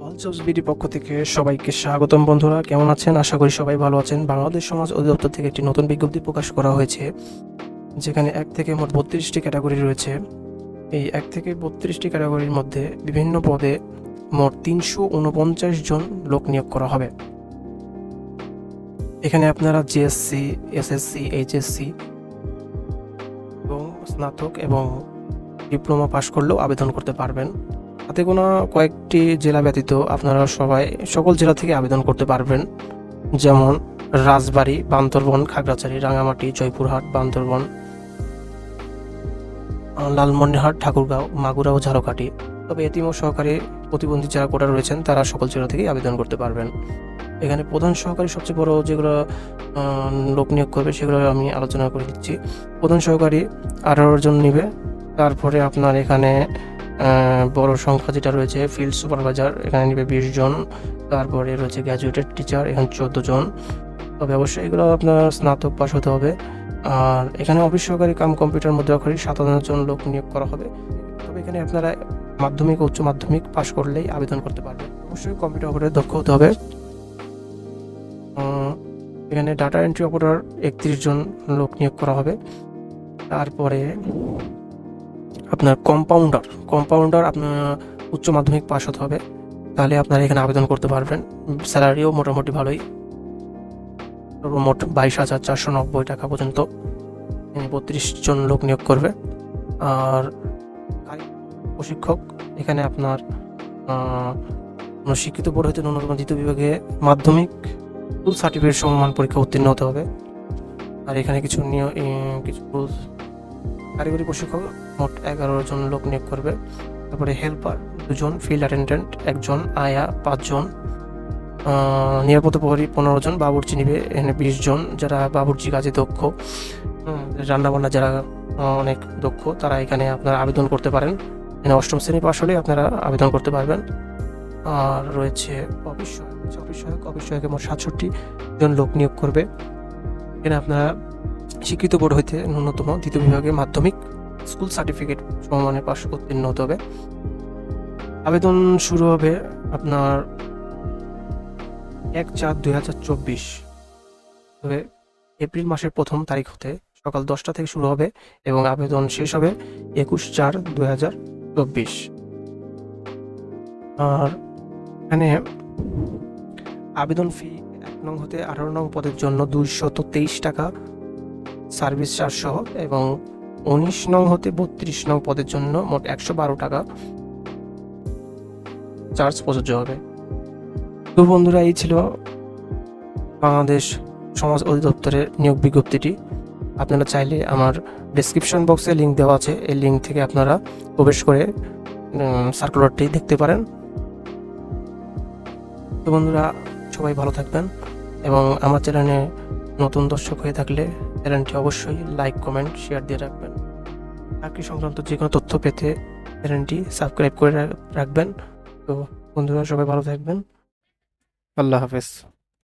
All jobs BD পক্ষ থেকে সবাইকে স্বাগতম। বন্ধুরা কেমন আছেন? আশা করি সবাই ভালো আছেন। বাংলাদেশ সমাজ অধিদপ্তর থেকে একটি নতুন বিজ্ঞপ্তি প্রকাশ করা হয়েছে, যেখানে 1 থেকে মোট 32টি ক্যাটাগরি রয়েছে। এই 1 থেকে 32টি ক্যাটাগরির মধ্যে বিভিন্ন পদে মোট 349 জন লোক নিয়োগ করা হবে। এখানে আপনারা জিএসসি, এসএসসি, এইচএসসি এবং স্নাতক এবং ডিপ্লোমা পাশ করলেও আবেদন করতে পারবেন। হাতে গোনা কয়েকটি জেলা ব্যতীত আপনারা সকল জেলা থেকে আবেদন করতে পারবেন, যেমন রাজবাড়ী, বান্দরবন, খাগড়াছড়ি, রাঙামাটি, জয়পুরহাট, বান্দরবন, লালমনিরহাট, ঠাকুরগাঁও, মাগুরা ও ঝালকাঠি। তবে এতিম ও সহকারী প্রতিবন্ধী যারা কোটা রয়েছেন তারা সকল জেলা থেকেই আবেদন করতে পারবেন। এখানে প্রধান সহকারী সবচেয়ে বড় যেগুলো লোক নিয়োগ করবে সেগুলো আমি আলোচনা করে দিচ্ছি। প্রধান সহকারী 18 জন নিবে। তারপরে আপনার এখানে বড় সংখ্যা যেটা রয়েছে ফিল্ড সুপারভাইজার, এখানে নিবে 20 জন। তারপরে রয়েছে গ্র্যাজুয়েটেড টিচার, এখানে 14 জন। তবে অবশ্যই এগুলো আপনার স্নাতক পাস হতে হবে। আর এখানে অফিস সহকারী কাম কম্পিউটার মুদ্রাক্ষরী 57 জন লোক নিয়োগ করা হবে। তবে এখানে আপনারা মাধ্যমিক ও উচ্চ মাধ্যমিক পাস করলেই আবেদন করতে পারবেন। অবশ্যই কম্পিউটার অপারেটর দক্ষ হতে হবে। এখানে ডাটা এন্ট্রি অপারেটর 31 জন লোক নিয়োগ করা হবে। তারপরে আপনার কম্পাউন্ডার আপনার উচ্চ মাধ্যমিক পাস হতে হবে, তাহলে আপনারা এখানে আবেদন করতে পারবেন। স্যালারিও মোটামুটি ভালোই, সর্বমোট 22,490 টাকা পর্যন্ত 32 জন লোক নিয়োগ করবে। আর প্রশিক্ষক, এখানে আপনার শিক্ষিত বোর্ড হতে ন্যূনতম দ্বিতীয় বিভাগে মাধ্যমিক স্কুল সার্টিফিকেট সমমান পরীক্ষা উত্তীর্ণ হতে হবে। আর এখানে কিছু কারিগরি প্রশিক্ষক মোট 11 জন লোক নিয়োগ করবে। তারপরে হেল্পার 2 জন, ফিল্ড অ্যাটেন্ডেন্ট 1 জন, আয়া 5 জন, নিরাপত্তা প্রহরী 15 জন, বাবুর্চি নিবে এখানে 20 জন, যারা বাবুর্চি কাজে দক্ষ, রান্নাবান্না যারা অনেক দক্ষ তারা এখানে আপনারা আবেদন করতে পারেন। এখানে 8ম শ্রেণী পাশ হলে আপনারা আবেদন করতে পারবেন। আর রয়েছে অফিস সহায়কে মোট 67 জন লোক নিয়োগ করবে। এখানে আপনারা শিক্ষিত বোর্ড হইতে ন্যূনতম দ্বিতীয় বিভাগে মাধ্যমিক স্কুল সার্টিফিকেট সমমানের পাশ উত্তীর্ণ হতে হবে। আবেদন শুরু হবে আপনার 1/4/2024, তবে এপ্রিল মাসের 1ম তারিখ হতে সকাল 10টা থেকে শুরু হবে এবং আবেদন শেষ হবে 21/4/2024। আর এখানে আবেদন ফি 1 নং হতে 18 নং পদের জন্য 223 টাকা সার্ভিস চার্জ সহ, এবং 19 নং হতে 32 নং পদের জন্য মোট 112 টাকা চার্জ প্রযোজ্য হবে। তো বন্ধুরা, এই ছিল বাংলাদেশ সমাজ অধিদপ্তরের নিয়োগ বিজ্ঞপ্তিটি। আপনারা চাইলে আমার ডেসক্রিপশন বক্সে লিঙ্ক দেওয়া আছে, এই লিঙ্ক থেকে আপনারা প্রবেশ করে সার্কুলারটি দেখতে পারেন। তো বন্ধুরা, সবাই ভালো থাকবেন এবং আমার চ্যানেলে নতুন দর্শক হয়ে থাকলে চ্যানেলটি অবশ্যই লাইক, কমেন্ট, শেয়ার দিয়ে রাখবেন। চাকরি সংক্রান্ত যে কোনো তথ্য পেতে চ্যানেলটি সাবস্ক্রাইব করে রাখবেন। তো বন্ধুরা, সবাই ভালো থাকবেন। আল্লাহ হাফেজ।